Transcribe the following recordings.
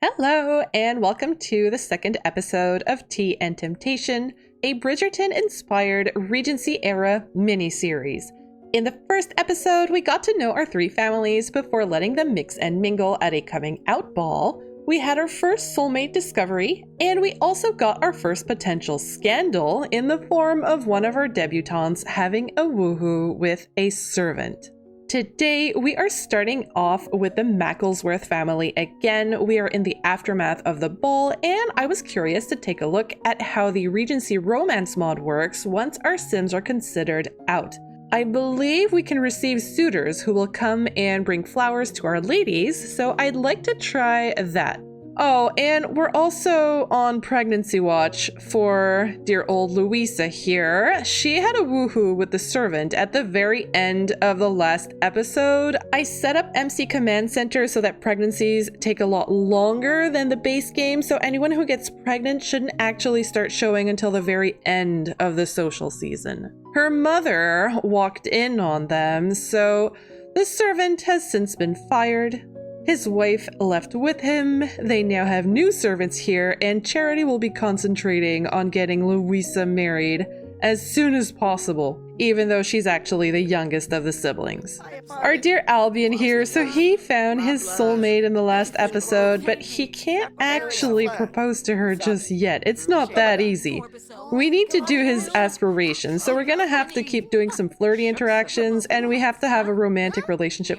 Hello, and welcome to the second episode of Tea and Temptation, a Bridgerton-inspired Regency-era mini-series. In the first episode, we got to know our three families before letting them mix and mingle at a coming-out ball. We had our first soulmate discovery, and we also got our first potential scandal in the form of one of our debutantes having a woohoo with a servant. Today, we are starting off with the Macklesworth family again. We are in the aftermath of the ball, and I was curious to take a look at how the Regency romance mod works once our sims are considered out. I believe we can receive suitors who will come and bring flowers to our ladies, so I'd like to try that. Oh, and we're also on pregnancy watch for dear old Louisa here. She had a woohoo with the servant at the very end of the last episode. I set up MC Command Center so that pregnancies take a lot longer than the base game, so anyone who gets pregnant shouldn't actually start showing until the very end of the social season. Her mother walked in on them, so the servant has since been fired. His wife left with him. They now have new servants here, and Charity will be concentrating on getting Louisa married as soon as possible, even though she's actually the youngest of the siblings. Our dear Albion here, so he found his soulmate in the last episode, but he can't actually propose to her just yet. It's not that easy. We need to do his aspirations, so we're gonna have to keep doing some flirty interactions, and we have to have a romantic relationship.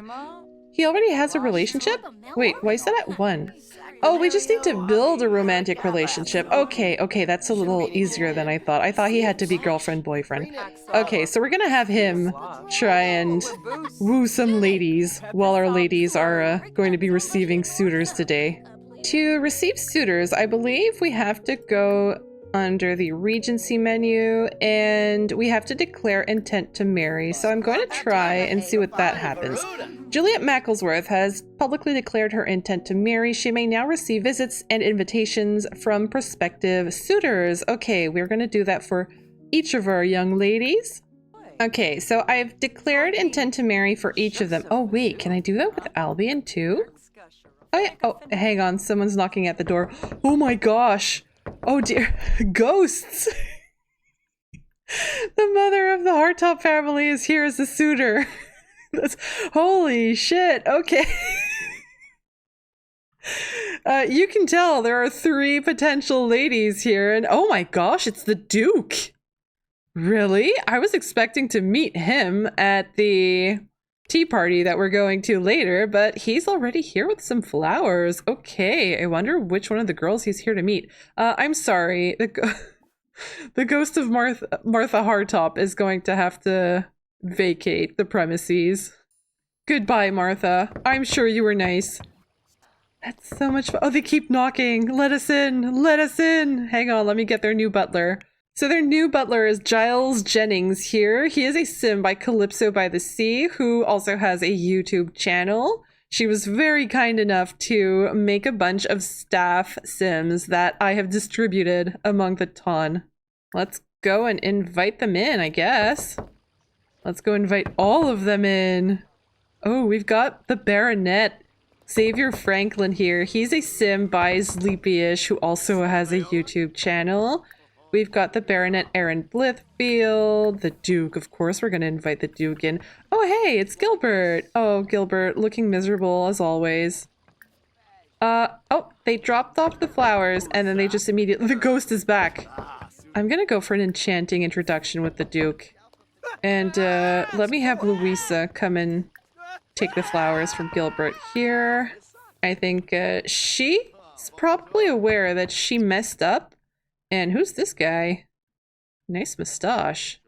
He already has a relationship? Wait, why is that at 1? Oh, we just need to build a romantic relationship. Okay, that's a little easier than I thought. I thought he had to be girlfriend-boyfriend. Okay, so we're gonna have him try and woo some ladies while our ladies are going to be receiving suitors today. To receive suitors, I believe we have to go under the Regency menu, and we have to declare intent to marry. So I'm going to try and see what that happens. Juliet Macklesworth has publicly declared her intent to marry. She may now receive visits and invitations from prospective suitors. Okay, we're going to do that for each of our young ladies. Okay, so I've declared intent to marry for each of them. Oh wait, can I do that with Albion too? Oh, hang on, someone's knocking at the door. Oh my gosh. Oh dear, ghosts! The mother of the Hartopp family is here as a suitor. That's holy shit. Okay. You can tell there are 3 potential ladies here, and oh my gosh, it's the Duke. Really? I was expecting to meet him at the tea party that we're going to later, but he's already here with some flowers. Okay, I wonder which one of the girls he's here to meet. I'm sorry, the ghost of Martha Hartopp is going to have to vacate the premises. Goodbye, Martha. I'm sure you were nice. That's so much fun. Oh, they keep knocking. Let us in. Let us in. Hang on, let me get their new butler. So their new butler is Giles Jennings here. He is a sim by Calypso by the Sea, who also has a YouTube channel. She was very kind enough to make a bunch of staff sims that I have distributed among the ton. Let's go and invite them in, I guess. Let's go invite all of them in. Oh, we've got the Baronet, Xavier Franklin here. He's a sim by Sleepyish, who also has a YouTube channel. We've got the Baronet Aaron Blithfield, the Duke, of course, we're going to invite the Duke in. Oh, hey, it's Gilbert. Oh, Gilbert, looking miserable as always. Oh, they dropped off the flowers and then they just immediately, the ghost is back. I'm going to go for an enchanting introduction with the Duke. And let me have Louisa come and take the flowers from Gilbert here. I think she's probably aware that she messed up. And who's this guy? Nice mustache.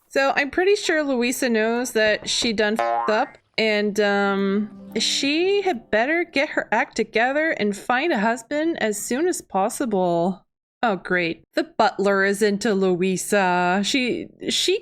So I'm pretty sure Louisa knows that she done f***ed up, and she had better get her act together and find a husband as soon as possible. Oh great, the butler is into Louisa. She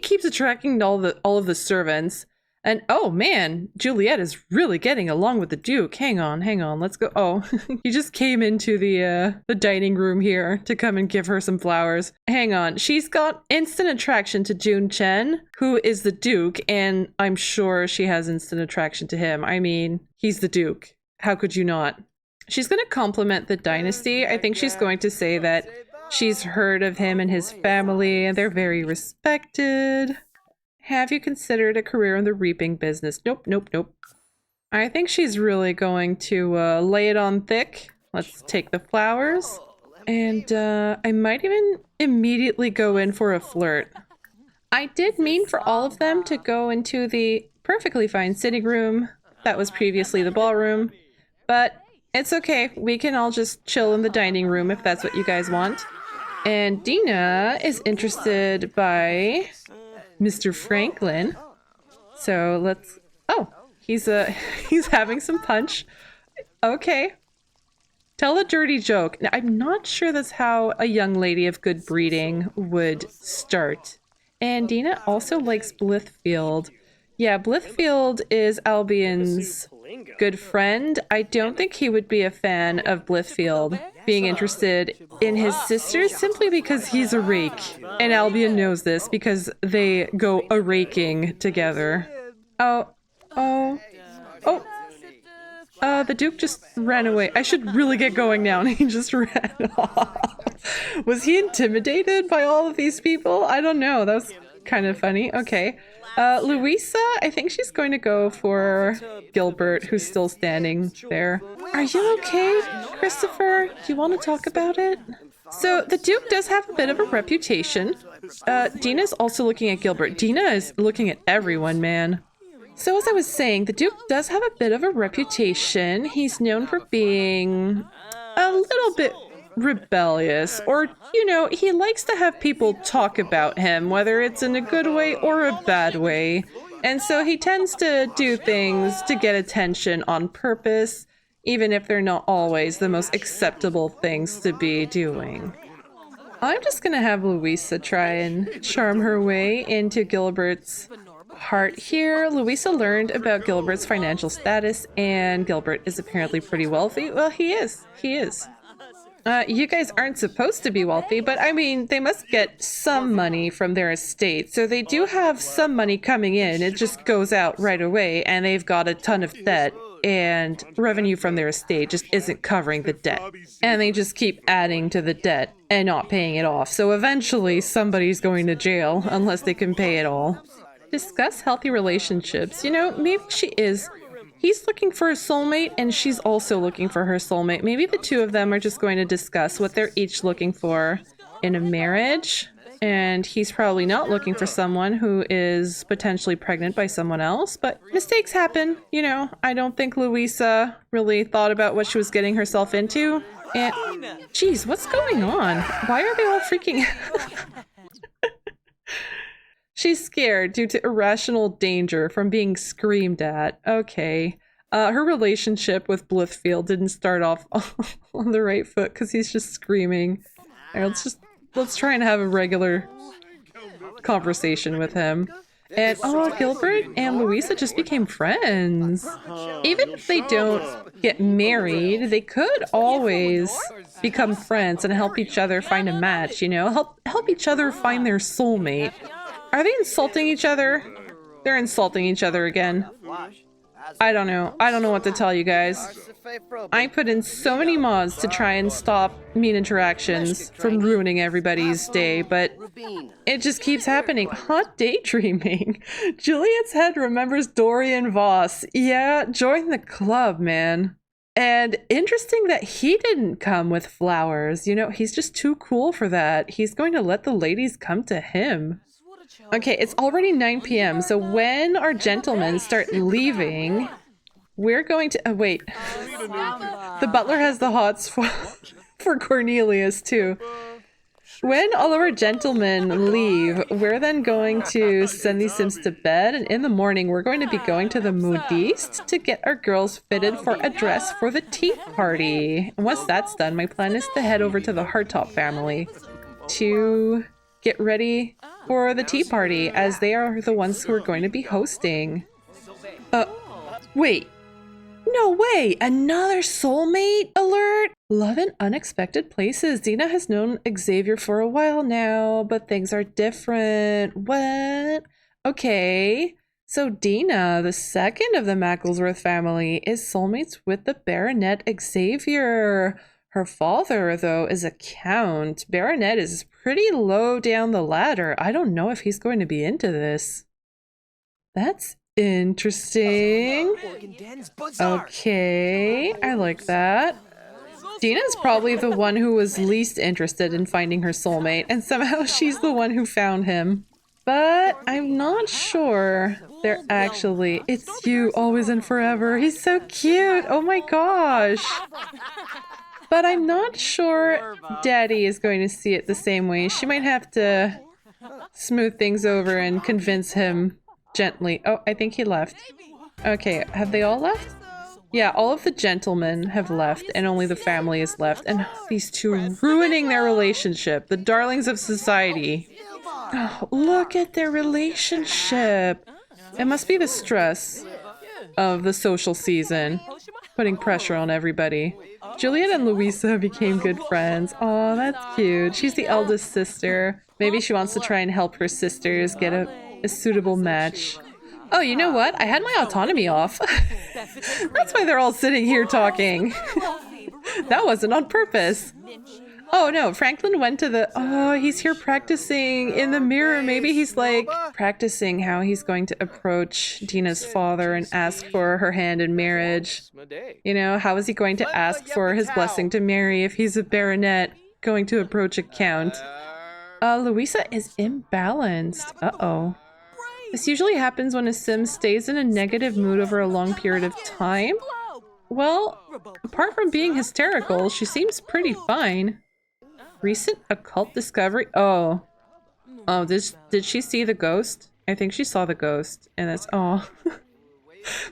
keeps attracting all of the servants. And oh man, Juliet is really getting along with the Duke. Hang on, let's go. Oh, he just came into the dining room here to come and give her some flowers. Hang on, she's got instant attraction to June Chen, who is the Duke, and I'm sure she has instant attraction to him. I mean, he's the Duke. How could you not? She's going to compliment the dynasty. I think she's going to say that she's heard of him and his family, and they're very respected. Have you considered a career in the reaping business? Nope, nope, nope. I think she's really going to lay it on thick. Let's take the flowers. And I might even immediately go in for a flirt. I did mean for all of them to go into the perfectly fine sitting room that was previously the ballroom. But it's okay. We can all just chill in the dining room if that's what you guys want. And Dina is interested by Mr. Franklin. So let's... Oh, he's having some punch. Okay. Tell a dirty joke. Now, I'm not sure that's how a young lady of good breeding would start. And Dina also likes Blithfield. Yeah, Blithfield is Albion's good friend. I don't think he would be a fan of Blithfield being interested in his sisters simply because he's a rake. And Albion knows this because they go a-raking together. Oh. The Duke just ran away. I should really get going now, and he just ran off. Was he intimidated by all of these people? I don't know. That was kind of funny. Okay. Louisa, I think she's going to go for Gilbert, who's still standing there. Are you okay, Christopher? Do you want to talk about it? So, the Duke does have a bit of a reputation. Dina's also looking at Gilbert. Dina is looking at everyone, man. So as I was saying, the Duke does have a bit of a reputation. He's known for being a little bit rebellious, or, you know, he likes to have people talk about him, whether it's in a good way or a bad way. And so he tends to do things to get attention on purpose, even if they're not always the most acceptable things to be doing. I'm just gonna have Louisa try and charm her way into Gilbert's heart here. Louisa learned about Gilbert's financial status, and Gilbert is apparently pretty wealthy. Well, he is. You guys aren't supposed to be wealthy, but I mean, they must get some money from their estate, so they do have some money coming in. It just goes out right away, and they've got a ton of debt, and revenue from their estate just isn't covering the debt. And they just keep adding to the debt and not paying it off, so eventually somebody's going to jail unless they can pay it all. Discuss healthy relationships. You know, maybe she is. He's looking for a soulmate, and she's also looking for her soulmate. Maybe the two of them are just going to discuss what they're each looking for in a marriage. And he's probably not looking for someone who is potentially pregnant by someone else. But mistakes happen. You know, I don't think Louisa really thought about what she was getting herself into. And, geez, what's going on? Why are they all freaking out? She's scared due to irrational danger from being screamed at. Okay. Her relationship with Blithfield didn't start off on the right foot because he's just screaming. Right, let's try and have a regular conversation with him. And Gilbert and Louisa just became friends. Even if they don't get married, they could always become friends and help each other find a match, you know? Help each other find their soulmate. Are they insulting each other? They're insulting each other again. I don't know. I don't know what to tell you guys. I put in so many mods to try and stop mean interactions from ruining everybody's day, but it just keeps happening. Hot daydreaming. Juliet's head remembers Dorian Voss. Yeah, join the club, man. And interesting that he didn't come with flowers. You know, he's just too cool for that. He's going to let the ladies come to him. Okay, it's already 9 p.m. So when our gentlemen start leaving, we're going to... wait. The butler has the hots for Cornelius, too. When all of our gentlemen leave, we're then going to send these Sims to bed. And in the morning, we're going to be going to the modiste to get our girls fitted for a dress for the tea party. And once that's done, my plan is to head over to the Hartopp family to get ready for the tea party, as they are the ones who are going to be hosting. Wait. No way! Another soulmate alert? Love in unexpected places. Dina has known Xavier for a while now, but things are different. What? Okay. So Dina, the second of the Macklesworth family, is soulmates with the Baronet Xavier. Her father, though, is a count. Baronet is pretty low down the ladder. I don't know if he's going to be into this. That's interesting. Okay, I like that. Dina's probably the one who was least interested in finding her soulmate, and somehow she's the one who found him. But I'm not sure they're actually... It's you, always and forever. He's so cute. Oh my gosh. But I'm not sure Daddy is going to see it the same way. She might have to smooth things over and convince him gently. Oh, I think he left. Okay, have they all left? Yeah, all of the gentlemen have left and only the family is left. And these two ruining their relationship. The darlings of society. Oh, look at their relationship. It must be the stress of the social season, putting pressure on everybody. Juliet and Louisa became good friends. Oh, that's cute. She's the eldest sister. Maybe she wants to try and help her sisters get a suitable match. Oh, you know what? I had my autonomy off. That's why they're all sitting here talking. That wasn't on purpose. Oh no, Franklin went to the... Oh, he's here practicing in the mirror. Maybe he's like practicing how he's going to approach Dina's father and ask for her hand in marriage. You know, how is he going to ask for his blessing to marry if he's a baronet going to approach a count? Louisa is imbalanced. Uh-oh. This usually happens when a sim stays in a negative mood over a long period of time. Well, apart from being hysterical, she seems pretty fine. Recent occult discovery? Oh. Oh, did she see the ghost? I think she saw the ghost. And that's... Oh.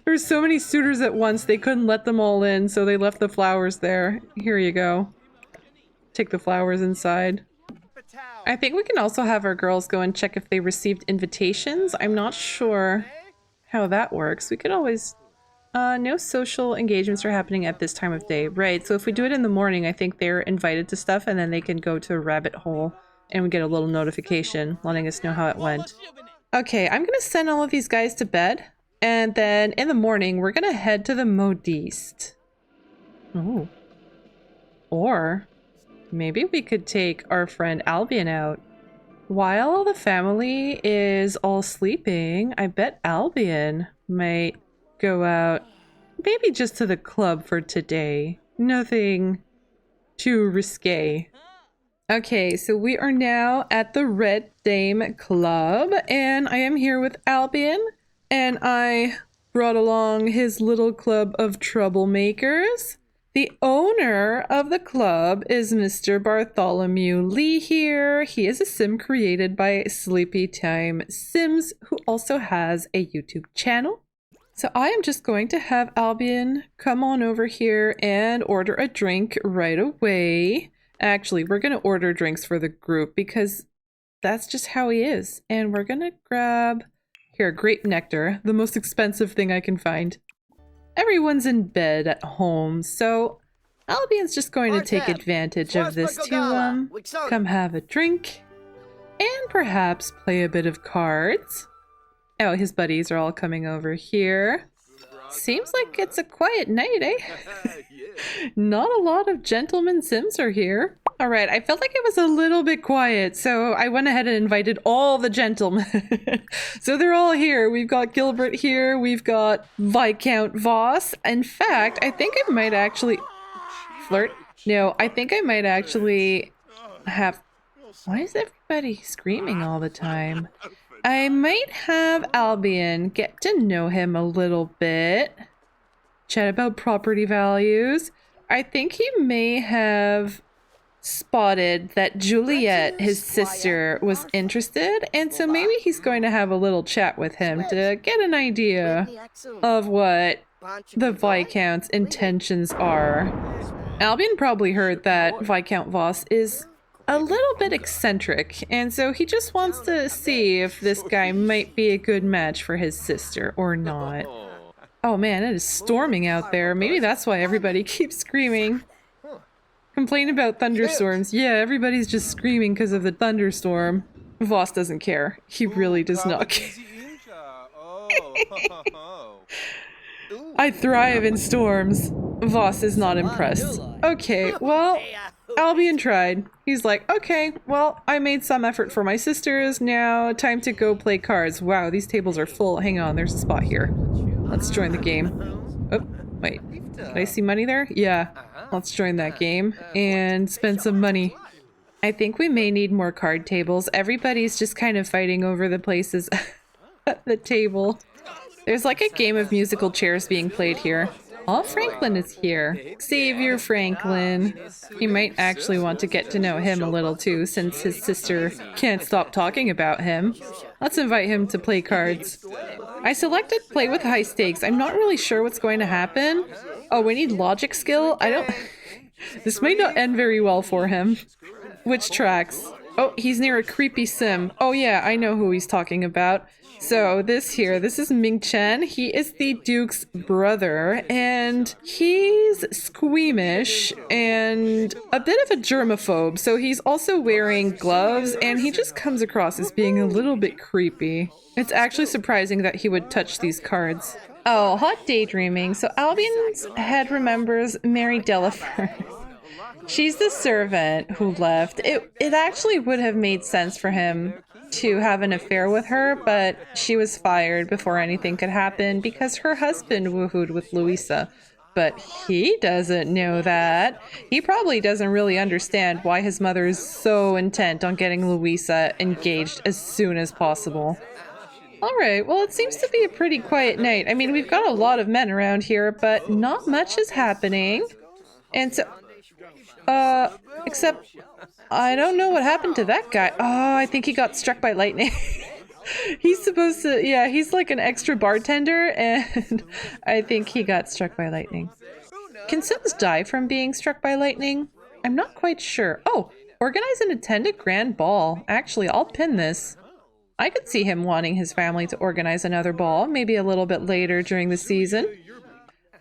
There's so many suitors at once, they couldn't let them all in, so they left the flowers there. Here you go. Take the flowers inside. I think we can also have our girls go and check if they received invitations. I'm not sure how that works. We could always... no social engagements are happening at this time of day. Right, so if we do it in the morning, I think they're invited to stuff and then they can go to a rabbit hole and we get a little notification letting us know how it went. Okay, I'm gonna send all of these guys to bed and then in the morning we're gonna head to the modiste. Oh. Or maybe we could take our friend Albion out. While the family is all sleeping, I bet Albion might go out, maybe just to the club for today. Nothing too risque. Okay, so we are now at the Red Dame Club, and I am here with Albion, and I brought along his little club of troublemakers. The owner of the club is Mr. Bartholomew Lee here. He is a sim created by Sleepy Time Sims, who also has a YouTube channel. So I am just going to have Albion come on over here and order a drink right away. Actually, we're going to order drinks for the group because that's just how he is. And we're going to grab, here, grape nectar, the most expensive thing I can find. Everyone's in bed at home, so Albion's just going to take advantage of this to come have a drink and perhaps play a bit of cards. Oh, his buddies are all coming over here. Seems like it's a quiet night, eh? Not a lot of gentlemen sims are here. All right, I felt like it was a little bit quiet, so I went ahead and invited all the gentlemen. So they're all here. We've got Gilbert here. We've got Viscount Voss. In fact, I think I might actually... Flirt? No, I think I might actually have... Why is everybody screaming all the time? I might have Albion get to know him a little bit. Chat about property values. I think he may have spotted that Juliet, his sister, was interested, and so maybe he's going to have a little chat with him to get an idea of what the Viscount's intentions are. Albion probably heard that Viscount Voss is a little bit eccentric, and so he just wants to see if this guy might be a good match for his sister or not. Oh man, it is storming out there. Maybe that's why everybody keeps screaming. Complain about thunderstorms. Yeah, everybody's just screaming because of the thunderstorm. Voss doesn't care. He really does not care. I thrive in storms. Voss is not impressed. Okay, well, Albion tried. He's like, okay, well, I made some effort for my sisters. Now, time to go play cards. Wow, these tables are full. Hang on, there's a spot here. Let's join the game. Oh, wait. Did I see money there? Yeah. Let's join that game and spend some money. I think we may need more card tables. Everybody's just kind of fighting over the places at the table. There's like a game of musical chairs being played here. Oh, Franklin is here. Xavier Franklin. You might actually want to get to know him a little too, since his sister can't stop talking about him. Let's invite him to play cards. I selected play with high stakes. I'm not really sure what's going to happen. Oh, we need logic skill? I don't... This might not end very well for him. Which tracks? Oh, he's near a creepy sim. Oh yeah, I know who he's talking about. So this is Ming Chen. He is the Duke's brother, and he's squeamish and a bit of a germaphobe. So he's also wearing gloves, and he just comes across as being a little bit creepy. It's actually surprising that he would touch these cards. Oh, hot daydreaming. So Albion's head remembers Mary Delaford. She's the servant who left. It actually would have made sense for him to have an affair with her, but she was fired before anything could happen because her husband woohooed with Louisa. But he doesn't know that. He probably doesn't really understand why his mother is so intent on getting Louisa engaged as soon as possible. Alright, well, it seems to be a pretty quiet night. I mean, we've got a lot of men around here, but not much is happening. And so... except... I don't know what happened to that guy. Oh, I think he got struck by lightning. He's supposed to... Yeah, he's like an extra bartender, and I think he got struck by lightning. Can Sims die from being struck by lightning? I'm not quite sure. Oh, organize and attend a grand ball. Actually, I'll pin this. I could see him wanting his family to organize another ball, maybe a little bit later during the season.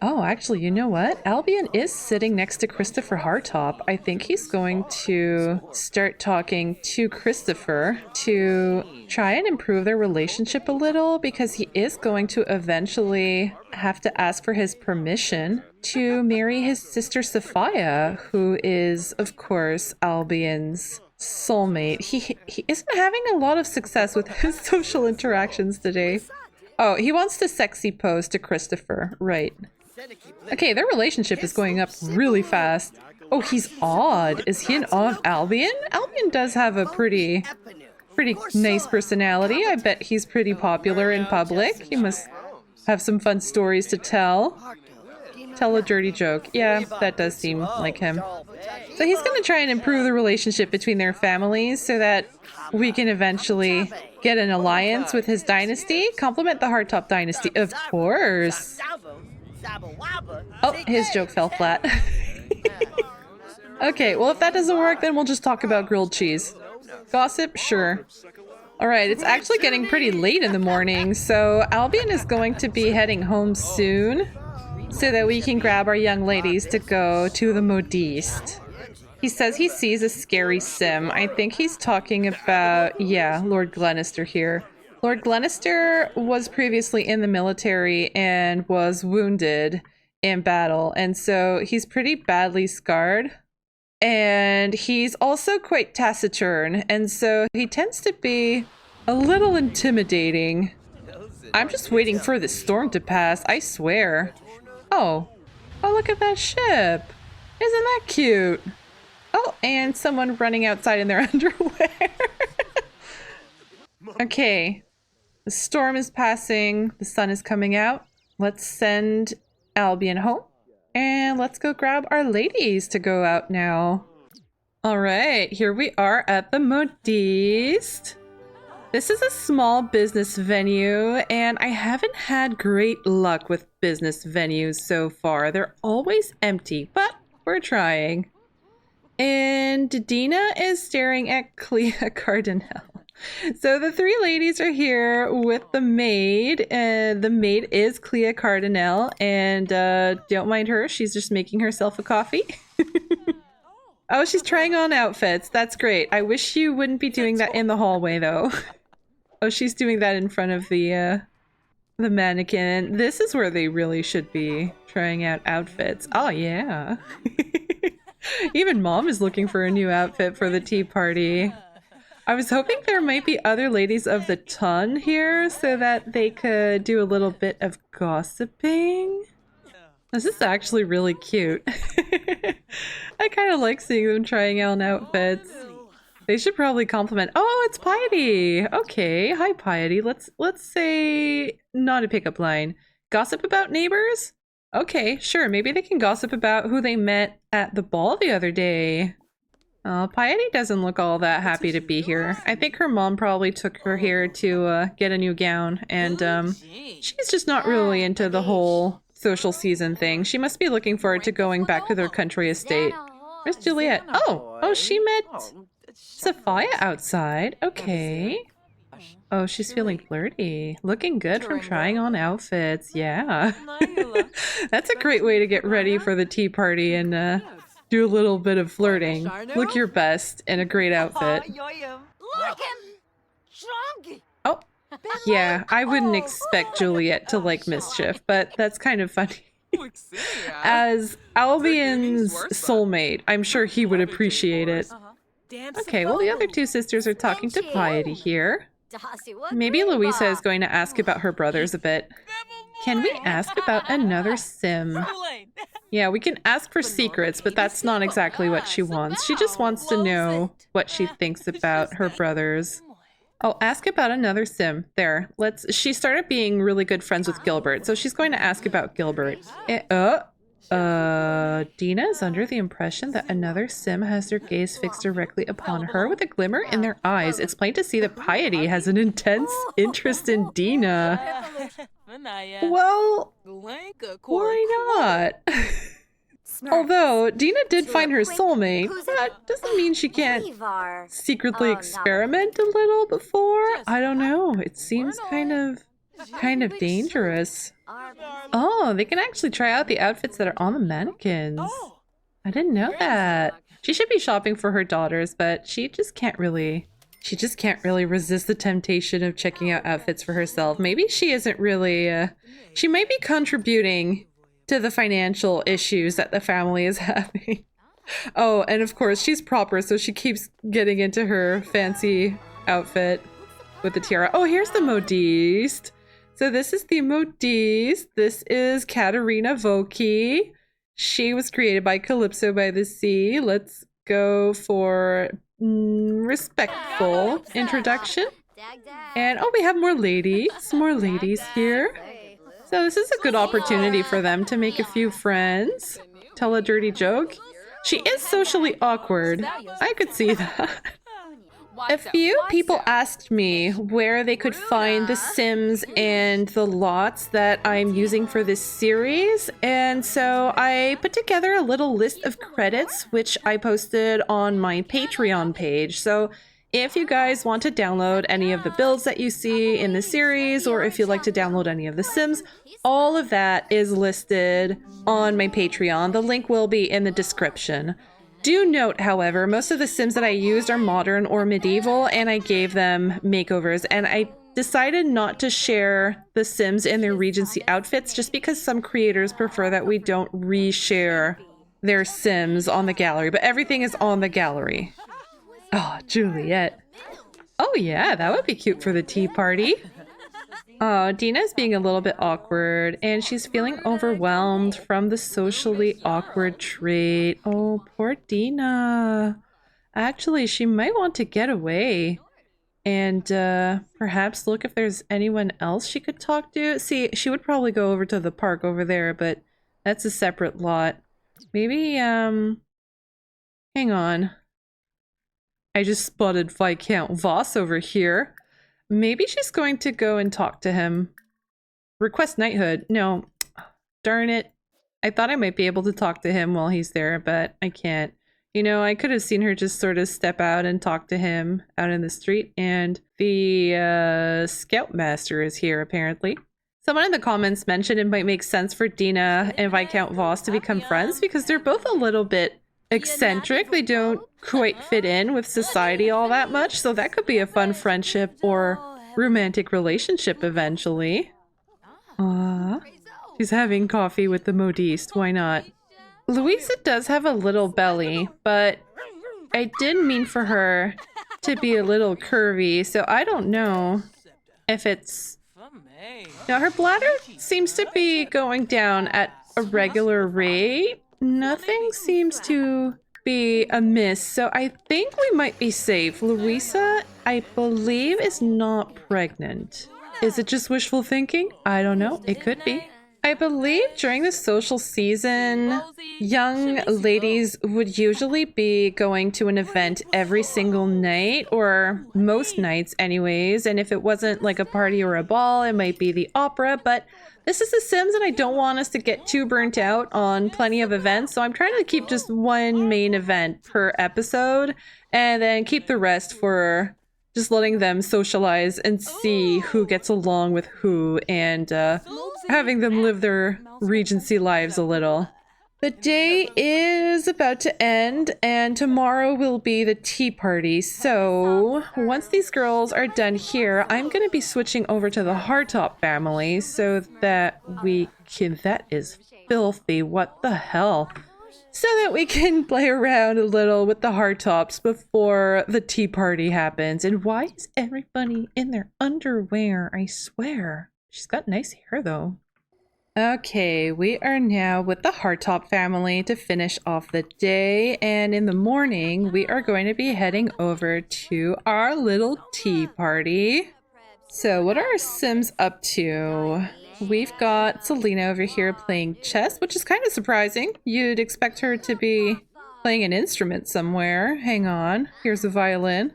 Oh, actually, you know what? Albion is sitting next to Christopher Hartopp. I think he's going to start talking to Christopher to try and improve their relationship a little, because he is going to eventually have to ask for his permission to marry his sister Sophia, who is, of course, Albion's soulmate. He isn't having a lot of success with his social interactions today. Oh, he wants to sexy pose to Christopher, right. Okay, their relationship is going up really fast. Oh, he's awed. Is he in awe of Albion? Albion does have a pretty nice personality. I bet he's pretty popular in public. He must have some fun stories to tell. Tell a dirty joke. Yeah, that does seem like him. So he's going to try and improve the relationship between their families so that we can eventually get an alliance with his dynasty. Compliment the Hartopp dynasty, of course. Oh, his joke fell flat. Okay, well, if that doesn't work, then we'll just talk about grilled cheese. Gossip? Sure. Alright, it's actually getting pretty late in the morning, so Albion is going to be heading home soon so that we can grab our young ladies to go to the modiste. He says he sees a scary sim. I think he's talking about, yeah, Lord Glenister here. Lord Glenister was previously in the military and was wounded in battle, and so he's pretty badly scarred. And he's also quite taciturn, and so he tends to be a little intimidating. I'm just waiting for the storm to pass, I swear. Oh, look at that ship. Isn't that cute? Oh, and someone running outside in their underwear. Okay. The storm is passing, the sun is coming out. Let's send Albion home, and let's go grab our ladies to go out now. All right, here we are at the modiste. This is a small business venue, and I haven't had great luck with business venues so far. They're always empty, but we're trying. And Dina is staring at Clea Cardinal. So the three ladies are here with the maid, and the maid is Clea Cardinal, and don't mind her, she's just making herself a coffee. Oh, she's trying on outfits. That's great. I wish you wouldn't be doing that in the hallway, though. Oh, she's doing that in front of the The mannequin. This is where they really should be trying out outfits. Oh, yeah. Even mom is looking for a new outfit for the tea party. I was hoping there might be other ladies of the ton here so that they could do a little bit of gossiping. This is actually really cute. I kind of like seeing them trying out outfits. They should probably compliment. Oh, it's Piety. Okay, hi Piety. Let's say not a pickup line. Gossip about neighbors? Okay, sure. Maybe they can gossip about who they met at the ball the other day. Piety doesn't look all that happy to be here. I think her mom probably took her here to get a new gown, and she's just not really into the whole social season thing. She must be looking forward to going back to their country estate. Where's Juliet? Oh, she met Sophia outside. Okay. Oh, she's feeling flirty. Looking good from trying on outfits. Yeah. That's a great way to get ready for the tea party and do a little bit of flirting. Look your best in a great outfit. Oh, yeah. I wouldn't expect Juliet to like mischief, but that's kind of funny. As Albion's soulmate, I'm sure he would appreciate it. Okay, well the other two sisters are talking to Piety here. Maybe Louisa is going to ask about her brothers a bit. Can we ask about another sim? Yeah, we can ask for secrets, but that's not exactly what she wants. She just wants to know what she thinks about her brothers. Oh, ask about another sim. There, she started being really good friends with Gilbert, so she's going to ask about Gilbert. Dina is under the impression that another sim has their gaze fixed directly upon her with a glimmer in their eyes. It's plain to see that Piety has an intense interest in Dina. Well, why not? Although Dina did find her soulmate, that doesn't mean she can't secretly experiment a little before. I don't know. It seems kind of dangerous. Oh, they can actually try out the outfits that are on the mannequins. I didn't know that. She should be shopping for her daughters, but she just can't really resist the temptation of checking out outfits for herself. Maybe she isn't really, she might be contributing to the financial issues that the family is having. Oh, and of course she's proper, so she keeps getting into her fancy outfit with the tiara. Oh, here's the modiste. So this is the modiste. This is Katerina Voki. She was created by Calypso by the Sea. Let's go for respectful introduction. And oh, we have more ladies here. So this is a good opportunity for them to make a few friends, tell a dirty joke. She is socially awkward. I could see that. A few people asked me where they could find the Sims and the lots that I'm using for this series, and so I put together a little list of credits which I posted on my Patreon page. So if you guys want to download any of the builds that you see in the series, or if you'd like to download any of the Sims, all of that is listed on my Patreon. The link will be in the description. Do note, however, most of the Sims that I used are modern or medieval, and I gave them makeovers, and I decided not to share the Sims in their Regency outfits just because some creators prefer that we don't reshare their Sims on the gallery, but everything is on the gallery. Oh, Juliet. Oh yeah, that would be cute for the tea party. Oh, Dina's being a little bit awkward, and she's feeling overwhelmed from the socially awkward trait. Oh, poor Dina. Actually, she might want to get away and perhaps look if there's anyone else she could talk to. See, she would probably go over to the park over there, but that's a separate lot. Maybe, hang on. I just spotted Viscount Voss over here. Maybe she's going to go and talk to him. Request knighthood. No. Darn it. I thought I might be able to talk to him while he's there, but I can't. You know, I could have seen her just sort of step out and talk to him out in the street, and the scoutmaster is here, apparently. Someone in the comments mentioned it might make sense for Dina and Viscount Voss to become friends because they're both a little bit eccentric. They don't quite fit in with society all that much, so that could be a fun friendship or romantic relationship eventually. She's having coffee with the modiste. Why not? Louisa does have a little belly, but I did mean for her to be a little curvy, so I don't know if it's... Now, her bladder seems to be going down at a regular rate. Nothing seems to be amiss, so I think we might be safe. Louisa, I believe, is not pregnant. Is it just wishful thinking? I don't know. It could be. I believe during the social season, young ladies would usually be going to an event every single night, or most nights anyways, and if it wasn't like a party or a ball, it might be the opera, but this is The Sims and I don't want us to get too burnt out on plenty of events, so I'm trying to keep just one main event per episode, and then keep the rest for just letting them socialize and see who gets along with who, and having them live their Regency lives a little. The day is about to end, and tomorrow will be the tea party. So once these girls are done here, I'm going to be switching over to the Hartopp family so that we can... That is filthy. What the hell? So that we can play around a little with the Hartopps before the tea party happens. And why is everybody in their underwear? I swear. She's got nice hair though. Okay, we are now with the Hartopp family to finish off the day, and in the morning we are going to be heading over to our little tea party. So what are our Sims up to? We've got Selena over here playing chess, which is kind of surprising. You'd expect her to be playing an instrument somewhere. Hang on, here's a violin.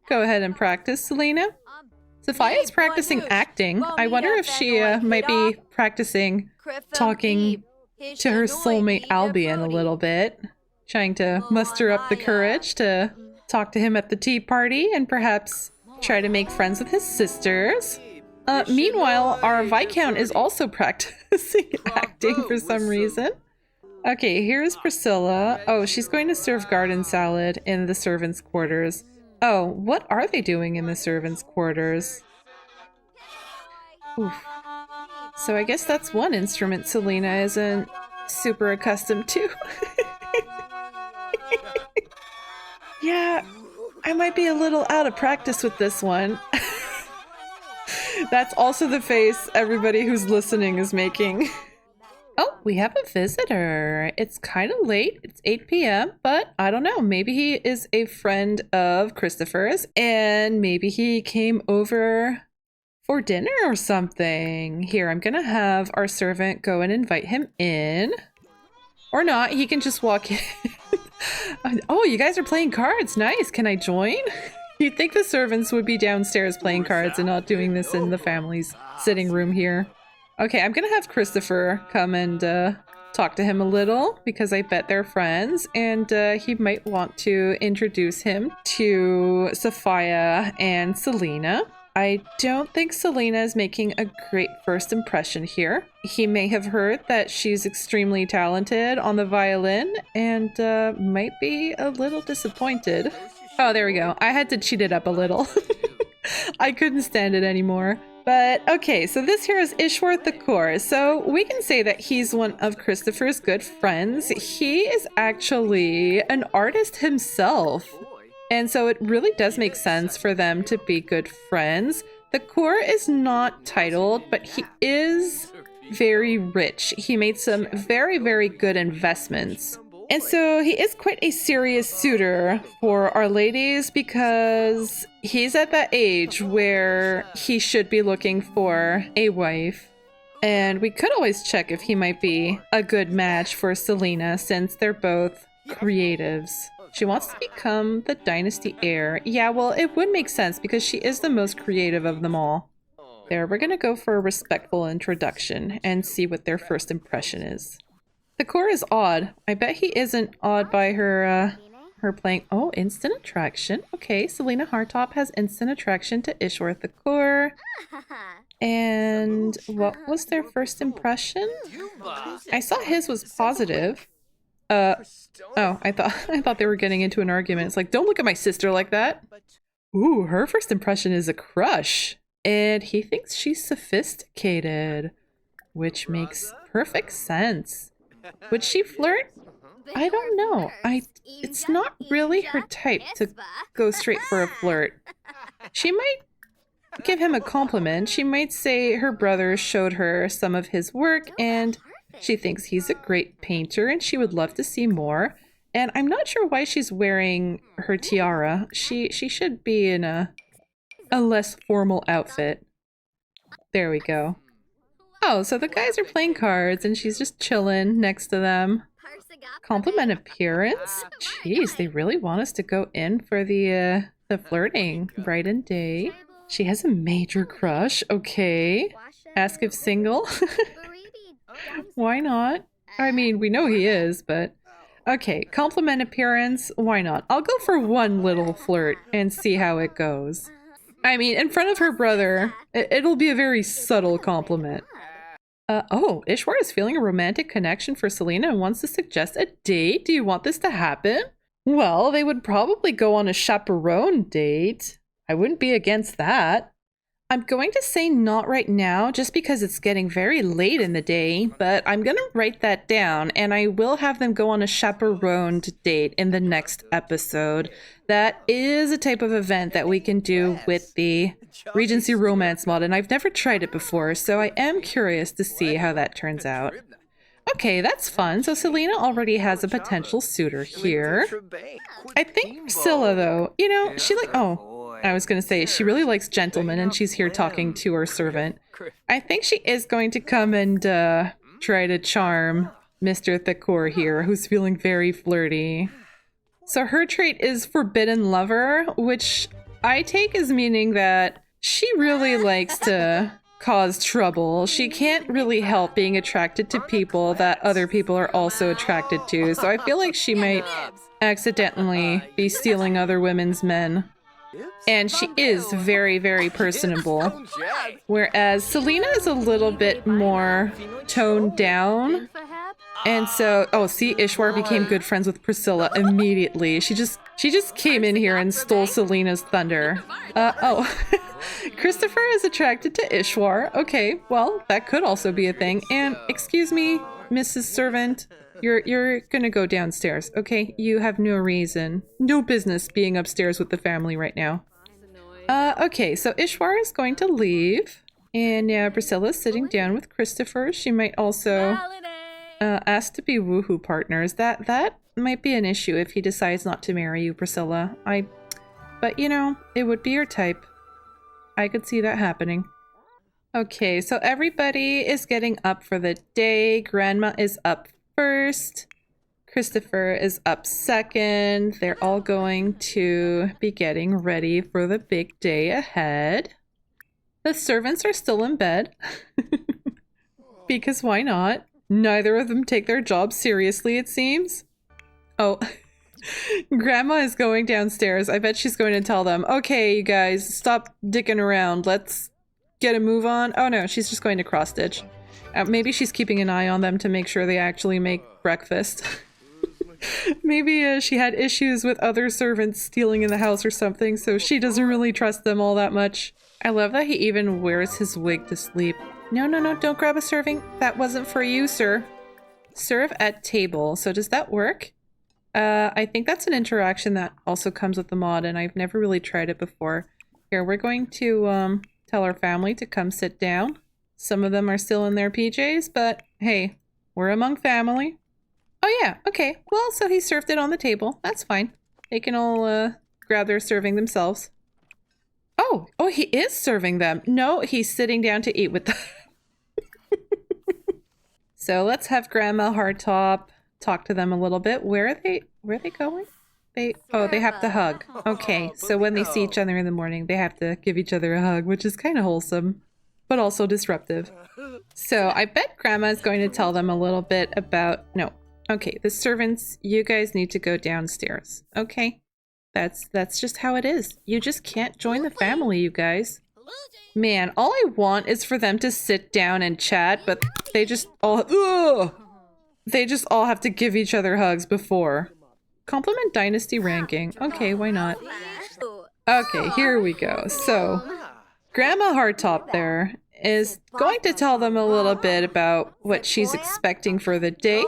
Go ahead and practice, Selena. Sophia's practicing acting. I wonder if she might be practicing talking to her soulmate Albion a little bit. Trying to muster up the courage to talk to him at the tea party and perhaps try to make friends with his sisters. Meanwhile, our Viscount is also practicing acting for some reason. Okay, here's Priscilla. Oh, she's going to serve garden salad in the servants' quarters. Oh, what are they doing in the servants' quarters? Oof. So I guess that's one instrument Selena isn't super accustomed to. Yeah, I might be a little out of practice with this one. That's also the face everybody who's listening is making. Oh, we have a visitor. It's kind of late. It's 8 p.m., but I don't know. Maybe he is a friend of Christopher's, and maybe he came over for dinner or something. Here, I'm gonna have our servant go and invite him in. Or not, he can just walk in. Oh, you guys are playing cards. Nice. Can I join? You'd think the servants would be downstairs playing cards and not doing this in the family's sitting room here. Okay, I'm gonna have Christopher come and talk to him a little because I bet they're friends, and he might want to introduce him to Sophia and Selena. I don't think Selena is making a great first impression here. He may have heard that she's extremely talented on the violin and might be a little disappointed. Oh, there we go. I had to cheat it up a little. I couldn't stand it anymore. But okay, so this here is Ishworth the Core. So we can say that he's one of Christopher's good friends. He is actually an artist himself. And so it really does make sense for them to be good friends. The Core is not titled, but he is very rich. He made some very, very good investments. And so he is quite a serious suitor for our ladies because he's at that age where he should be looking for a wife. And we could always check if he might be a good match for Selena since they're both creatives. She wants to become the dynasty heir. Yeah, well, it would make sense because she is the most creative of them all. There, we're gonna go for a respectful introduction and see what their first impression is. The Core is odd. I bet he isn't awed by her playing... Oh, instant attraction. Okay, Selena Hartopp has instant attraction to Ishworth the Core. And what was their first impression? I saw his was positive. Oh, I thought they were getting into an argument. It's like, don't look at my sister like that. Ooh, her first impression is a crush. And he thinks she's sophisticated. which makes perfect sense. Would she flirt? I don't know. It's not really her type to go straight for a flirt. She might give him a compliment. She might say her brother showed her some of his work and she thinks he's a great painter and she would love to see more. And I'm not sure why she's wearing her tiara. She should be in a less formal outfit. There we go. Oh, so the guys are playing cards and she's just chilling next to them. Compliment appearance? Jeez, they really want us to go in for the flirting. Bright and day. She has a major crush. Okay. Ask if single. Why not? I mean, we know he is, but... Okay, compliment appearance. Why not? I'll go for one little flirt and see how it goes. I mean, in front of her brother, it'll be a very subtle compliment. Oh, Ishwar is feeling a romantic connection for Selena and wants to suggest a date. Do you want this to happen? Well, they would probably go on a chaperone date. I wouldn't be against that. I'm going to say not right now just because it's getting very late in the day, but I'm going to write that down and I will have them go on a chaperoned date in the next episode. That is a type of event that we can do with the Regency romance mod and I've never tried it before, so I am curious to see how that turns out. Okay, that's fun. So Selena already has a potential suitor here. I think Priscilla though, you know, I was going to say, she really likes gentlemen and she's here talking to her servant. I think she is going to come and try to charm Mr. Thakor here, who's feeling very flirty. So her trait is Forbidden Lover, which I take as meaning that she really likes to cause trouble. She can't really help being attracted to people that other people are also attracted to. So I feel like she might accidentally be stealing other women's men. And she is very, very personable. Whereas Selena is a little bit more toned down. And so, oh, see, Ishwar became good friends with Priscilla immediately. She just came in here and stole Selena's thunder. Oh, Christopher is attracted to Ishwar. Okay, well, that could also be a thing. And excuse me, Mrs. Servant, you're gonna go downstairs, okay? You have no reason, no business being upstairs with the family right now. Okay, so Ishwar is going to leave. And now Priscilla's sitting down with Christopher. She might also ask to be woohoo partners. That might be an issue if he decides not to marry you, Priscilla. But you know, it would be your type. I could see that happening. Okay, so everybody is getting up for the day. Grandma is up first. Christopher is up second. They're all going to be getting ready for the big day ahead. The servants are still in bed. Because why not? Neither of them take their job seriously, it seems. Oh, Grandma is going downstairs. I bet she's going to tell them, okay, you guys, stop dicking around. Let's get a move on. Oh no, she's just going to cross-stitch. Maybe she's keeping an eye on them to make sure they actually make breakfast. Maybe she had issues with other servants stealing in the house or something, so she doesn't really trust them all that much. I love that he even wears his wig to sleep. No, don't grab a serving. That wasn't for you, sir. Serve at table. So does that work? I think that's an interaction that also comes with the mod, and I've never really tried it before. Here, we're going to tell our family to come sit down. Some of them are still in their PJs, but hey, we're among family. Oh yeah, okay. Well, so he served it on the table. That's fine. They can all grab their serving themselves. Oh, he is serving them. No, he's sitting down to eat with them. So let's have Grandma Hartopp talk to them a little bit. Where are they going? They have to hug. Okay, so when they see each other in the morning, they have to give each other a hug, which is kind of wholesome, but also disruptive. So I bet Grandma is going to tell them a little bit about... No. Okay, the servants, you guys need to go downstairs. Okay? That's just how it is. You just can't join the family, you guys. Man, all I want is for them to sit down and chat, but they just all... Ugh! They just all have to give each other hugs before. Compliment dynasty ranking. Okay, why not? Okay, here we go. So, Grandma Hartopp there is going to tell them a little bit about what she's expecting for the day,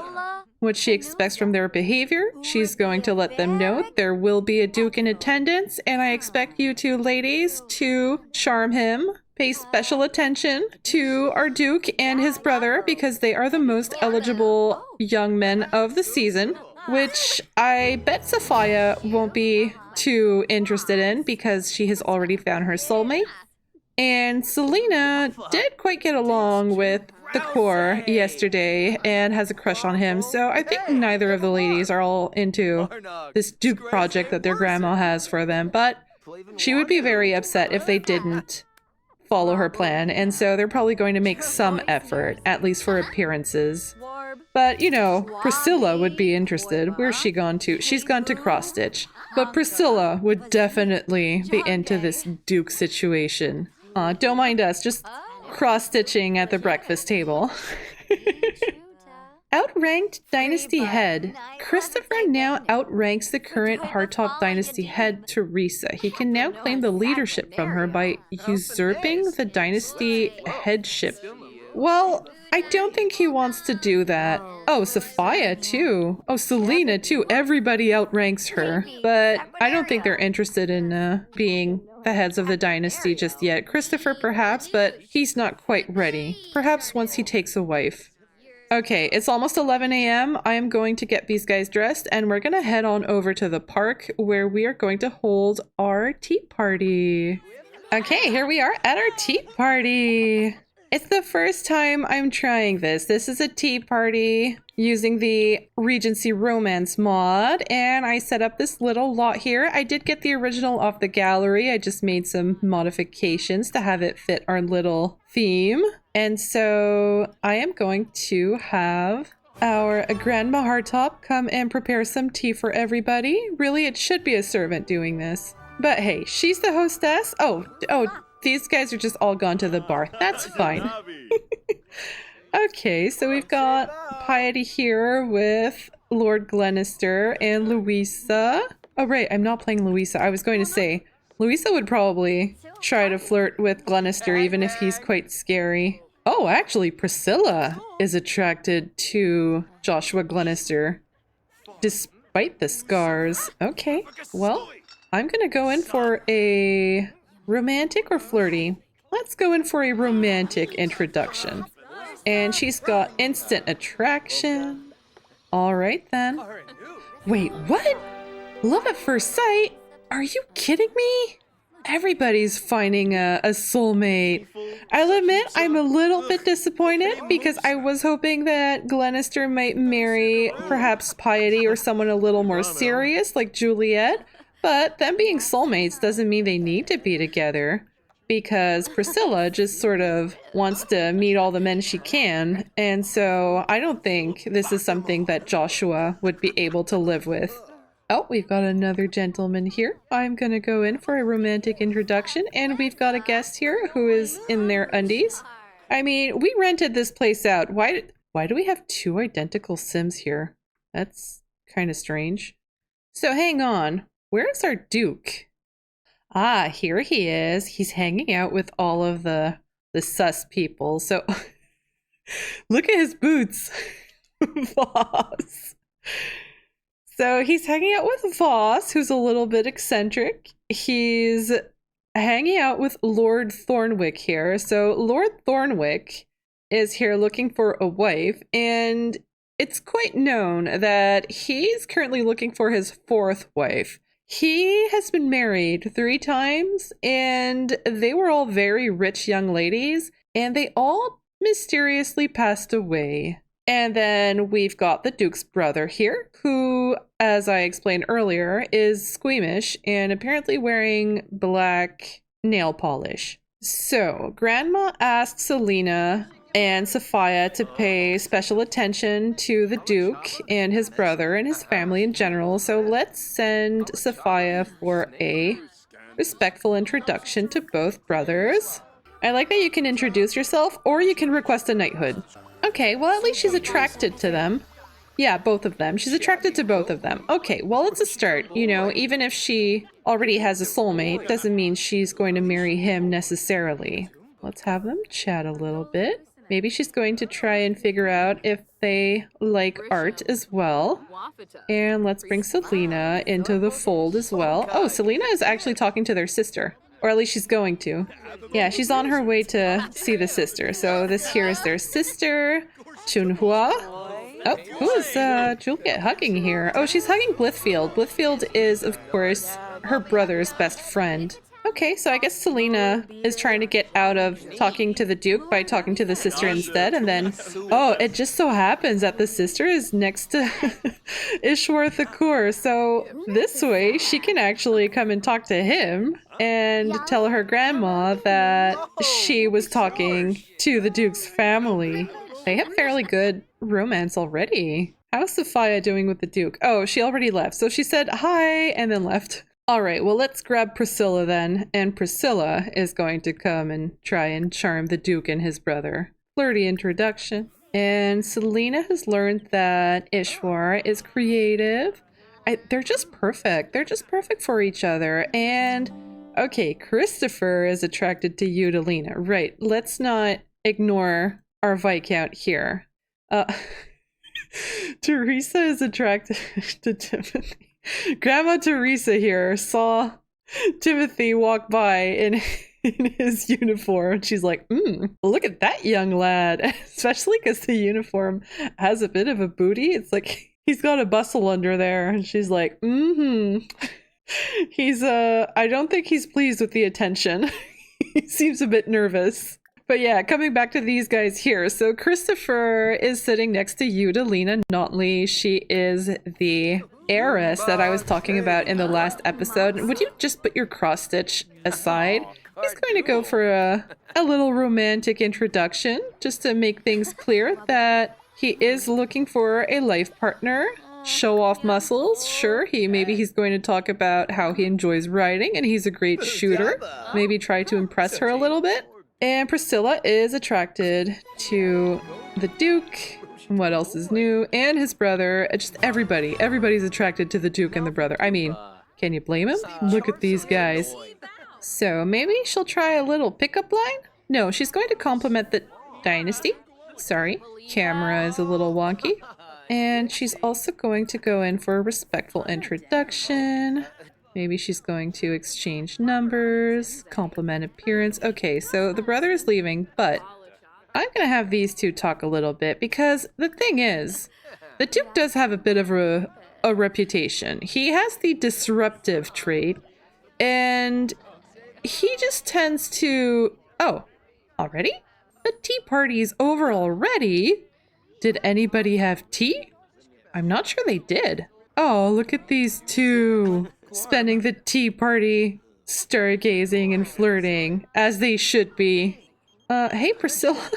what she expects from their behavior. She's going to let them know there will be a duke in attendance, and I expect you two ladies to charm him. Pay special attention to our duke and his brother because they are the most eligible young men of the season, which I bet Sophia won't be too interested in because she has already found her soulmate. And Selena did quite get along with the core yesterday and has a crush on him, so I think neither of the ladies are all into this duke project that their grandma has for them, but she would be very upset if they didn't follow her plan, and so they're probably going to make some effort, at least for appearances. But, you know, Priscilla would be interested. Where's she gone to? She's gone to Cross Stitch. But Priscilla would definitely be into this duke situation. Don't mind us, just cross-stitching at the breakfast table. Outranked Dynasty Head. Christopher now outranks the current Hartopp Dynasty Head, Teresa. He can now claim the leadership from her by usurping the Dynasty Headship. Well, I don't think he wants to do that. Oh, Sophia too. Oh, Selena too. Everybody outranks her. But I don't think they're interested in being the heads of the dynasty just yet. Christopher perhaps, but he's not quite ready. Perhaps once he takes a wife. Okay, it's almost 11 a.m. I am going to get these guys dressed and we're going to head on over to the park where we are going to hold our tea party. Okay, here we are at our tea party. It's the first time I'm trying this. This is a tea party using the Regency Romance mod, and I set up this little lot here. I did get the original off the gallery. I just made some modifications to have it fit our little theme. And so I am going to have our Grandma Hartopp come and prepare some tea for everybody. Really, it should be a servant doing this. But hey, she's the hostess. Oh, these guys are just all gone to the bar. That's fine. Okay, so we've got Piety here with Lord Glenister and Louisa. Oh, right, I'm not playing Louisa. I was going to say, Louisa would probably try to flirt with Glenister even if he's quite scary. Oh, actually, Priscilla is attracted to Joshua Glenister, despite the scars. Okay, well, I'm gonna go in for a romantic or flirty? Let's go in for a romantic introduction. And she's got instant attraction. All right then. Wait, what? Love at first sight? Are you kidding me? Everybody's finding a soulmate. I'll admit I'm a little bit disappointed because I was hoping that Glenister might marry perhaps Piety or someone a little more serious like Juliet. But them being soulmates doesn't mean they need to be together, because Priscilla just sort of wants to meet all the men she can, and so I don't think this is something that Joshua would be able to live with. Oh, we've got another gentleman here. I'm gonna go in for a romantic introduction, and we've got a guest here who is in their undies. I mean, we rented this place out. Why do we have two identical Sims here? That's kind of strange. So hang on. Where's our Duke? Ah, here he is. He's hanging out with all of the sus people. So look at his boots. Voss. So he's hanging out with Voss, who's a little bit eccentric. He's hanging out with Lord Thornwick here. So Lord Thornwick is here looking for a wife, and it's quite known that he's currently looking for his fourth wife. He has been married 3 times, and they were all very rich young ladies, and they all mysteriously passed away. And then we've got the Duke's brother here, who, as I explained earlier, is squeamish and apparently wearing black nail polish. So, Grandma asked Selena and Sophia to pay special attention to the Duke and his brother and his family in general, so let's send Sophia for a respectful introduction to both brothers. I like that you can introduce yourself, or you can request a knighthood. Okay, well at least she's attracted to them. Yeah, both of them. She's attracted to both of them. Okay, well it's a start. You know, even if she already has a soulmate, doesn't mean she's going to marry him necessarily. Let's have them chat a little bit. Maybe she's going to try and figure out if they like art as well. And let's bring Selena into the fold as well. Oh, Selena is actually talking to their sister. Or at least she's going to. Yeah, she's on her way to see the sister. So this here is their sister, Chunhua. Oh, who is Juliet hugging here? Oh, she's hugging Blithfield. Blithfield is, of course, her brother's best friend. Okay, so I guess Selena is trying to get out of talking to the Duke by talking to the sister instead, and then, oh, it just so happens that the sister is next to Ishwar Thakur, so this way she can actually come and talk to him and tell her grandma that she was talking to the Duke's family. They have fairly good romance already. How's Sophia doing with the Duke? Oh, she already left, so she said hi and then left. All right, well, let's grab Priscilla then, and Priscilla is going to come and try and charm the Duke and his brother. Flirty introduction. And Selena has learned that Ishwar is creative. They're just perfect. They're just perfect for each other. And, okay, Christopher is attracted to Eudalina. Right, let's not ignore our Viscount here. Teresa is attracted to Timothy. Grandma Teresa here saw Timothy walk by in his uniform. She's like, look at that young lad. Especially because the uniform has a bit of a booty. It's like he's got a bustle under there. And she's like, He's, I don't think he's pleased with the attention. He seems a bit nervous. But yeah, coming back to these guys here. So Christopher is sitting next to Eudalina Notley. She is the heiress that I was talking about in the last episode. Would you just put your cross stitch aside? He's going to go for a little romantic introduction just to make things clear that he is looking for a life partner. Show off muscles, sure. Maybe he's going to talk about how he enjoys riding and he's a great shooter. Maybe try to impress her a little bit. And Priscilla is attracted to the Duke. What else is new? And his brother. Just everybody. Everybody's attracted to the Duke and the brother. I mean, can you blame him? Look at these guys. So maybe she'll try a little pickup line? No, she's going to compliment the dynasty. Sorry, camera is a little wonky. And she's also going to go in for a respectful introduction. Maybe she's going to exchange numbers, compliment appearance. Okay, so the brother is leaving, but I'm going to have these two talk a little bit because the thing is, the Duke does have a bit of a reputation. He has the disruptive trait, and he just tends to... Oh, already? The tea party's over already? Did anybody have tea? I'm not sure they did. Oh, look at these two spending the tea party stargazing and flirting, as they should be. Hey Priscilla.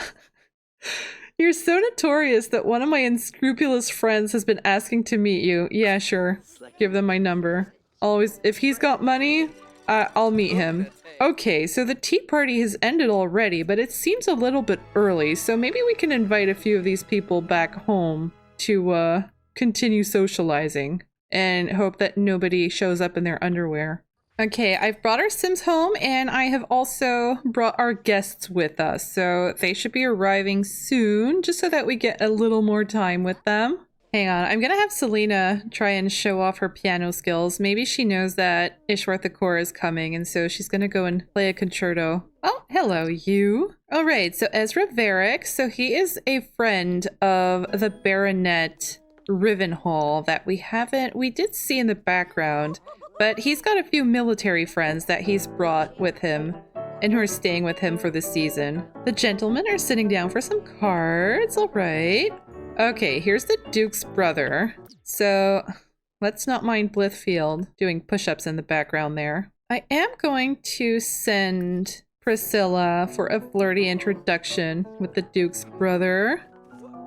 You're so notorious that one of my unscrupulous friends has been asking to meet you. Yeah, sure. Give them my number. Always, if he's got money, I'll meet him. Okay, so the tea party has ended already, but it seems a little bit early, so maybe we can invite a few of these people back home to continue socializing and hope that nobody shows up in their underwear. Okay, I've brought our Sims home, and I have also brought our guests with us, so they should be arriving soon, just so that we get a little more time with them. Hang on, I'm gonna have Selena try and show off her piano skills. Maybe she knows that Ishwar Thakur is coming, and so she's gonna go and play a concerto. Oh, hello, you. All right, so Ezra Varick, so he is a friend of the Baronet Rivenhall that we did see in the background, but he's got a few military friends that he's brought with him and who are staying with him for the season. The gentlemen are sitting down for some cards. All right. Okay, here's the Duke's brother. So let's not mind Blithfield doing push-ups in the background there. I am going to send Priscilla for a flirty introduction with the Duke's brother.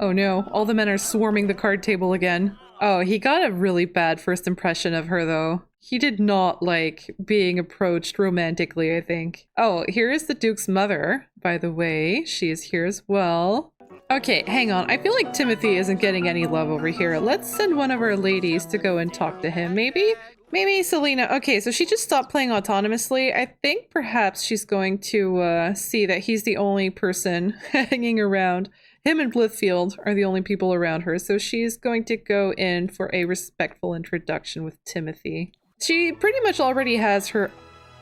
Oh no, all the men are swarming the card table again. Oh, he got a really bad first impression of her though. He did not like being approached romantically, I think. Oh, here is the Duke's mother, by the way. She is here as well. Okay, hang on. I feel like Timothy isn't getting any love over here. Let's send one of our ladies to go and talk to him. Maybe Maybe Selena. Okay, so she just stopped playing autonomously. I think perhaps she's going to see that he's the only person hanging around. Him and Blithfield are the only people around her, so she's going to go in for a respectful introduction with Timothy. She pretty much already has her...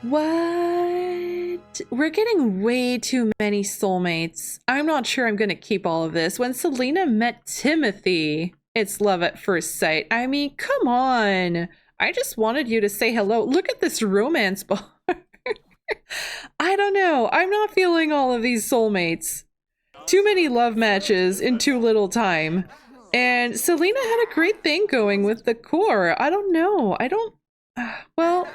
What? We're getting way too many soulmates. I'm not sure I'm going to keep all of this. When Selena met Timothy, it's love at first sight. I mean, come on. I just wanted you to say hello. Look at this romance bar. I don't know. I'm not feeling all of these soulmates. Too many love matches in too little time. And Selena had a great thing going with the core. I don't know. Well,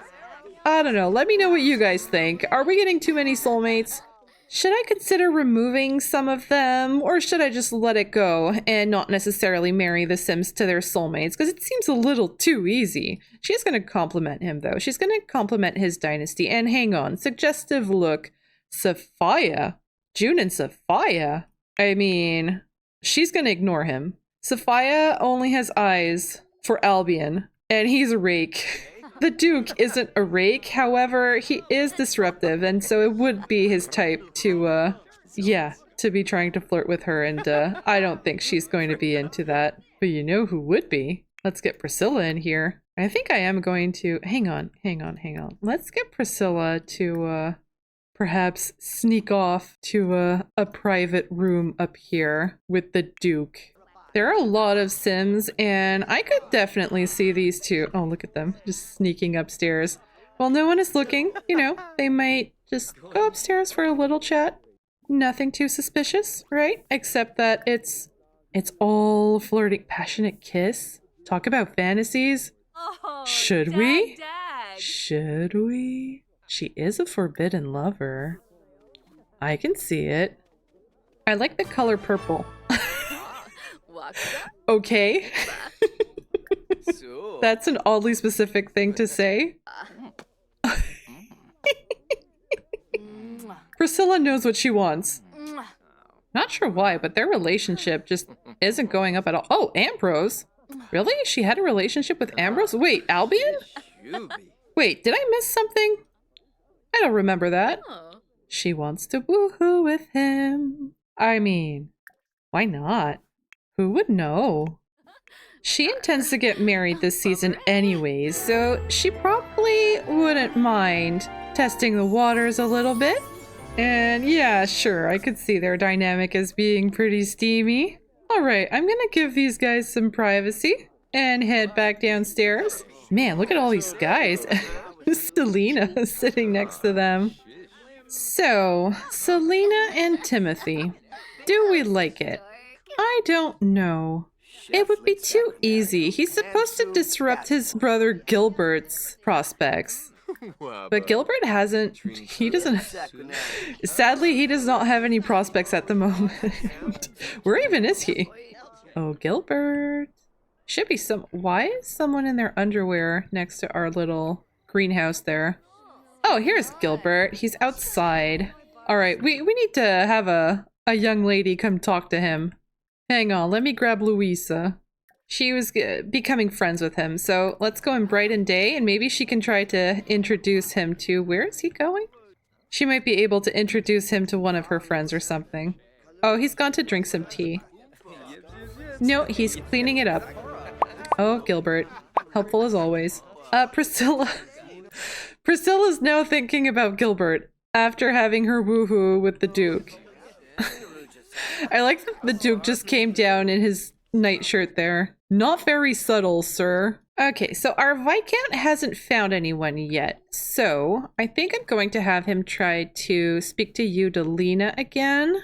I don't know. Let me know what you guys think. Are we getting too many soulmates? Should I consider removing some of them, or should I just let it go and not necessarily marry the Sims to their soulmates? Because it seems a little too easy. She's going to compliment him, though. She's going to compliment his dynasty. And hang on. Suggestive look. Sophia? June and Sophia? I mean, she's going to ignore him. Sophia only has eyes for Albion, and he's a rake. The Duke isn't a rake, however, he is disruptive, and so it would be his type to, to be trying to flirt with her, and I don't think she's going to be into that. But you know who would be? Let's get Priscilla in here. I think I am going to... Hang on. Let's get Priscilla to, perhaps sneak off to a private room up here with the Duke. There are a lot of Sims, and I could definitely see these two. Oh, look at them, just sneaking upstairs. While no one is looking, you know, they might just go upstairs for a little chat. Nothing too suspicious, right? Except that it's all flirting, passionate kiss. Talk about fantasies. Should we? Should we? She is a forbidden lover. I can see it. I like the color purple. Okay. That's an oddly specific thing to say. Priscilla knows what she wants. Not sure why, but their relationship just isn't going up at all. Oh, Ambrose? Really? She had a relationship with Ambrose? Wait, Albion? Wait, did I miss something? I don't remember that. She wants to woohoo with him. I mean, why not? Who would know? She intends to get married this season anyways, so she probably wouldn't mind testing the waters a little bit. And yeah, sure, I could see their dynamic as being pretty steamy. Alright, I'm gonna give these guys some privacy and head back downstairs. Man, look at all these guys. Selena sitting next to them. So, Selena and Timothy. Do we like it? I don't know. It would be too easy. He's supposed to disrupt his brother Gilbert's prospects. But Gilbert sadly, he does not have any prospects at the moment. Where even is he? Oh, Gilbert. Should be why is someone in their underwear next to our little greenhouse there? Oh, here's Gilbert. He's outside. Alright, we need to have a young lady come talk to him. Hang on, let me grab Louisa. She was becoming friends with him, so let's go in bright and day, and maybe she can try to introduce him to... Where is he going? She might be able to introduce him to one of her friends or something. Oh, he's gone to drink some tea. No, he's cleaning it up. Oh, Gilbert. Helpful as always. Priscilla. Priscilla's now thinking about Gilbert after having her woohoo with the Duke. I like that the Duke just came down in his nightshirt there. Not very subtle, sir. Okay, so our Viscount hasn't found anyone yet, so I think I'm going to have him try to speak to Eudalina again.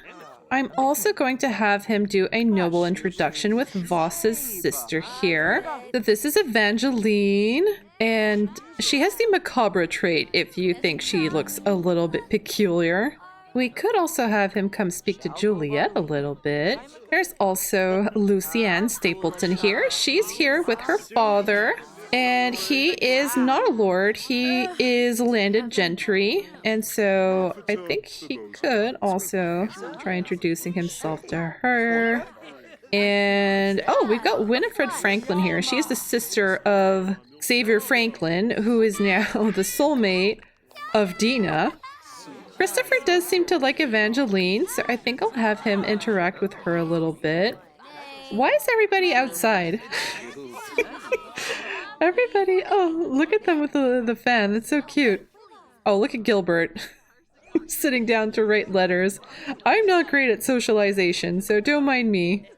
I'm also going to have him do a noble introduction with Voss's sister here. So this is Evangeline, and she has the macabre trait if you think she looks a little bit peculiar. We could also have him come speak to Juliet a little bit. There's also Lucienne Stapleton here. She's here with her father. And he is not a lord, he is landed gentry. And so I think he could also try introducing himself to her. And oh, we've got Winifred Franklin here. She's the sister of Xavier Franklin, who is now the soulmate of Dina. Christopher does seem to like Evangeline, so I think I'll have him interact with her a little bit. Why is everybody outside? Everybody, oh, look at them with the fan. That's so cute. Oh, look at Gilbert. Sitting down to write letters. I'm not great at socialization, so don't mind me.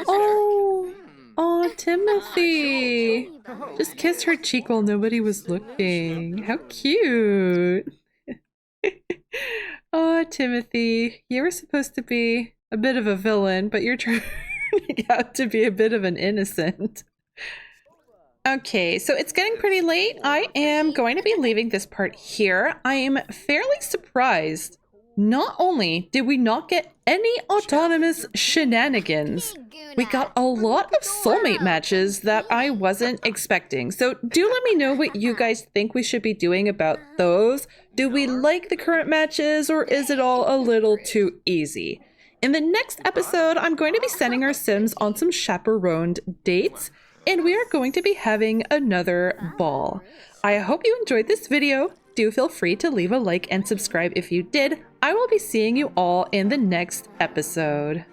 Oh, Timothy. Just kissed her cheek while nobody was looking. How cute. Oh, Timothy. You were supposed to be a bit of a villain, but you're turning out to be a bit of an innocent. Okay, so it's getting pretty late. I am going to be leaving this part here. I am fairly surprised. Not only did we not get any autonomous shenanigans, we got a lot of soulmate matches that I wasn't expecting. So do let me know what you guys think we should be doing about those. Do we like the current matches, or is it all a little too easy? In the next episode, I'm going to be sending our Sims on some chaperoned dates, and we are going to be having another ball. I hope you enjoyed this video. Do feel free to leave a like and subscribe if you did. I will be seeing you all in the next episode.